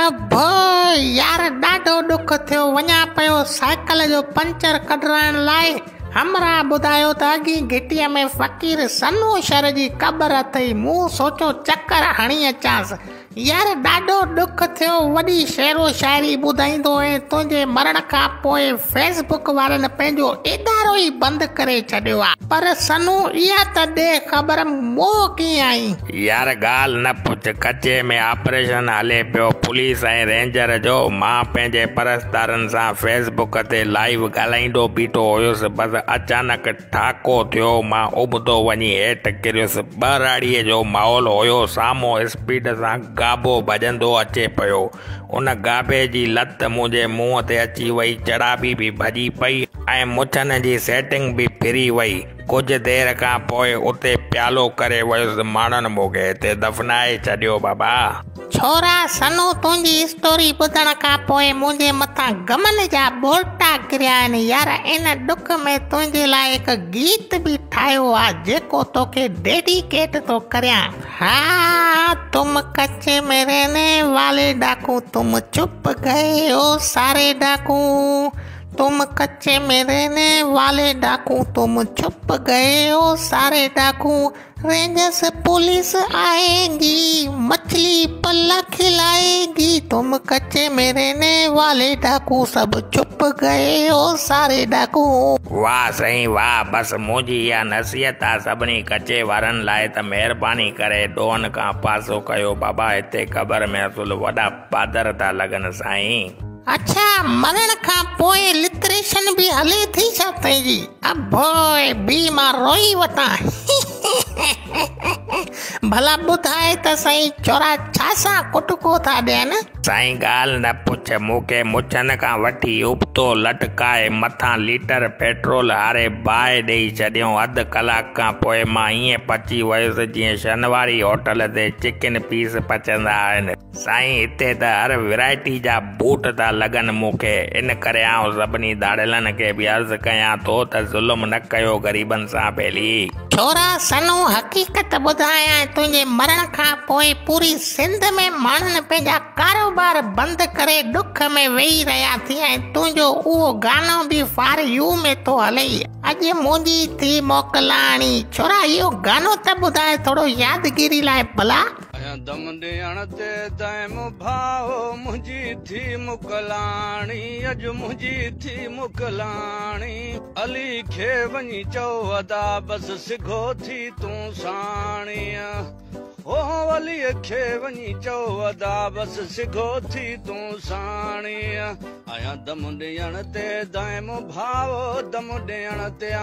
अब यार ॾाढो दुख थियो वञा पियो साइकिल जो पंचर कढाइण लाइ। हमरा ॿुधायो त अॻी घिटीअ में फ़क़ीर सन्नू शर जी क़बर अथई। मूं सोचो चकर हणी अचांसि। यार ॾाढो दुख थियो। वॾी शेरो शाइरी ॿुधाईंदो ऐं तुंहिंजे मरण खां पोइ फेसबुक वारनि पंहिंजो इदारो ई बंदि करे छॾियो आहे। पर सन्नू इहा त ॾे ख़बर मोह कीअं आई? यार ॻाल्हि न पुछ। कचे में ऑपरेशन हले पियो पुलिस ऐं रेंजर जो। मां पंहिंजे परस्तारनि सां फेसबुक ते लाइव ॻाल्हाईंदो बीठो हुयुसि। बसि अचानक ठाको थियो। मां उबतो वञी हेठि किरियुसि। ॿराड़ीअ जो माहौल हुयो। साम्हूं स्पीड सां गाबो भॼंदो अचे पियो। उन गाबे जी लत मुंहिंजे मुंहं ते अची वई। चढ़ाबी बि भॼी पई ऐं मुछनि जी सेटिंग बि फिरी वई। कुझु देरि खां पोइ उते प्यालो करे वियुसि। माण्हुनि मूंखे हिते दफ़नाए छॾियो बाबा। छोरा सन्नू, तुंहिंजी स्टोरी ॿुधण खां पोइ मुंहिंजे मथां गमन जा ॿोटा किरिया आहिनि। यार इन ॾुख में तुंहिंजे लाइ हिकु गीत बि ठाहियो आहे जेको तोखे डेडिकेट थो करियां। हाँ, तुम कच्चे में रहने वाले डाकू, तुम चुप गए ओ सारे डाकू। तुम कच्चे में रहने वाले डाकू, तुम चुप गए ओ सारे डाकू। रेंजर्स पुलिस आएगी, मछली पल्ला खिलाएगी। तुम कच्चे में रहने वाले डाकू, सब चुप गए ओ सारे डाकू। वाह साईं वाह। बसि मुंहिंजी इहा नसीहत आहे सभिनी कचे वारनि लाइ त महिरबानी करे डोन खां पासो कयो बाबा। हिते क़बर में असुल वॾा पादर था लॻनि साईं। अच्छा, मरण खां पोइ लिटरेशन बि हले थी छा तुंहिंजी? अब बी मां रोई वठां। भला ॿुधाए त सही चोरा छा सां कुटको था ॾियनि? साईं ॻाल्हि न पुछ। मूंखे मुछनि खां वठी उबतो लटकाए मथां लीटर पेट्रोल हारे बाहि ॾेई छॾियऊं। अधु कलाक खां पोइ मां ईअं पची वियुसि जीअं शनिवारी होटल ते चिकन पीस पचंदा आहिनि। साईं हिते त हर वैरायटी जा बूट था लॻनि मूंखे। इन करे आउं सभिनी दाड़िलनि खे बि अर्ज़ु कयां थो त ज़ुल्म न कयो ग़रीबनि सां भेली। छोरा सन्नू, हक़ीक़त ॿुधायां, तुंहिंजे मरण खां पोइ पूरी सिंध में माण्हुनि पंहिंजा कारोबार बंदि करे ॾुख में वेही रहिया थी ऐं तुंहिंजो उहो गानो बि फॉर यू में थो हले। अॼु मुंहिंजी थी मोकलाणी। छोरा इहो गानो त ॿुधाए थोरो यादगिरी लाइ भला। दम ॾियण ते तैम भाओ मुंहिंजी थी मुकलाणी। अॼु मुंहिंजी थी मुकलाणी। अली खे वञी चओ अदा बसि सिघो थी तूं साणीअ। ओ अलीअ खे वञी चओ अदा बसि सिघो थी तूं साणीअ। आया दम ॾियण ते दाइम भाओ, दम ॾियण ते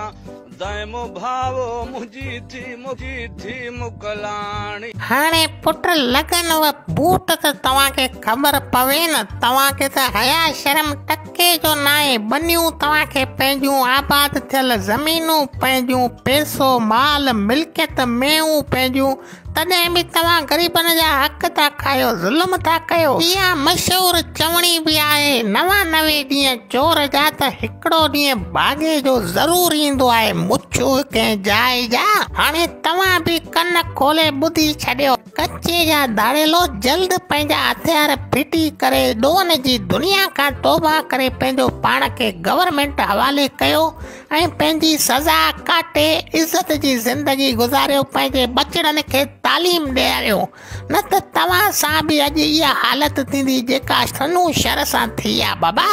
दाइम भाओ मुंहिंजी थी मुकलाणी। हाणे पुट लॻनव बूट त तव्हांखे ख़बर पवे न। तव्हांखे त हया शर्म टके जो न आहे। बनियूं तव्हांखे पंहिंजूं, आबाद थियल ज़मीनूं पंहिंजूं, पैसो माल मिल्कियत मेऊं पंहिंजूं, तॾहिं बि तव्हां ग़रीबनि जा हक़ था खायो, ज़ुल्म था कयो। इहा मशहूरु चवणी बि आहे, 99 ॾींहं चोर जा त हिकिड़ो ॾींहुं भाॻे जो ज़रूरु ईंदो आहे। मुछो कंहिं जाइ जा। हाणे तव्हां बि कन खोले ॿुधी छॾियो। कचे जा दाड़ेलो जल्द पंहिंजा हथियार फिटी करे ॾोन जी दुनिया खां तौबा करे पंहिंजो पाण खे गवर्नमेंट हवाले कयो ऐं पंहिंजी सज़ा काटे इज़त जी ज़िंदगी गुज़ारियो। पंहिंजे बचड़नि खे तालीम ॾियारियो, न त तव्हां सां बि अॼु इहा हालत थींदी जेका सन्नू शर सां थी आहे बाबा।